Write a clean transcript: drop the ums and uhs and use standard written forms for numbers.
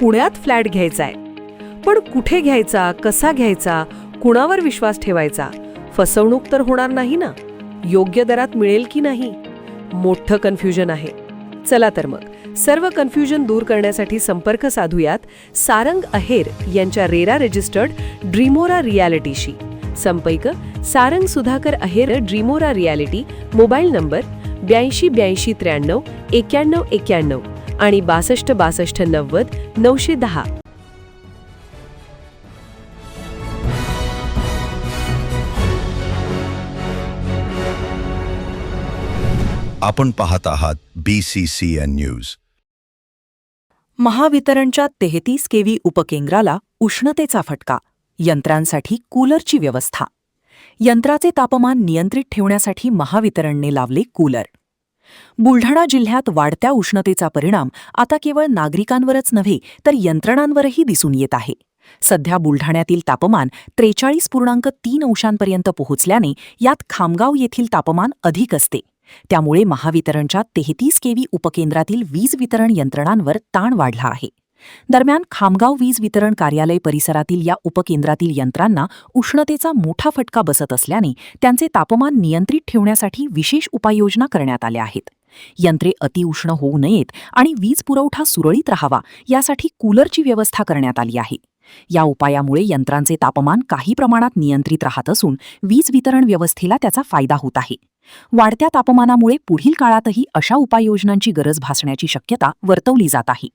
पुण्यात फ्लॅट घ्यायचा आहे. पण कुठे घ्यायचा, कसा घ्यायचा, कुणावर विश्वास ठेवायचा? फसवणूक तर होणार नाही ना? योग्य दरात मिळेल की नाही? मोठं कन्फ्युजन आहे. चला तर मग सर्व कन्फ्युजन दूर करण्यासाठी संपर्क साधूयात सारंग अहेर यांच्या रेरा रजिस्टर्ड ड्रीमोरा रियालिटीशी. संपर्क सारंग सुधाकर अहेर, ड्रीमोरा रियालिटी. मोबाईल नंबर 82 82 93 91 91 आणि 62 62 90 910. आपण पाहत आहात BCCN न्यूज. महावितरणच्या 33 केव्ही उपकेंद्राला उष्णतेचा फटका. यंत्रांसाठी कूलरची व्यवस्था. यंत्राचे तापमान नियंत्रित ठेवण्यासाठी महावितरणने लावले कूलर. बुलढाणा जिल्ह्यात वाढत्या उष्णतेचा परिणाम आता केवळ नागरिकांवरच नव्हे तर यंत्रणांवरही दिसून येत आहे. सध्या बुलढाण्यातील तापमान 43.3 अंशांपर्यंत पोहोचल्याने यात खामगाव येथील तापमान अधिक असते. त्यामुळे महावितरणच्या 33 केव्ही उपकेंद्रातील वीज वितरण यंत्रणांवर ताण वाढला आहे. दरम्यान खामगाव वीज वितरण कार्यालय परिसरातील या उपकेंद्रातील यंत्रांना उष्णतेचा मोठा फटका बसत असल्याने त्यांचे तापमान नियंत्रित ठेवण्यासाठी विशेष उपाययोजना करण्यात आल्या आहेत. यंत्रे अतिउष्ण होऊ नयेत आणि वीज पुरवठा सुरळीत राहावा यासाठी कूलरची व्यवस्था करण्यात आली आहे. या उपायामुळे यंत्रांचे तापमान काही प्रमाणात नियंत्रित राहत असून वीज वितरण व्यवस्थेला त्याचा फायदा होत आहे. वाढत्या तापमानामुळे पुढील काळातही अशा उपाययोजनांची गरज भासण्याची शक्यता वर्तवली जात आहे.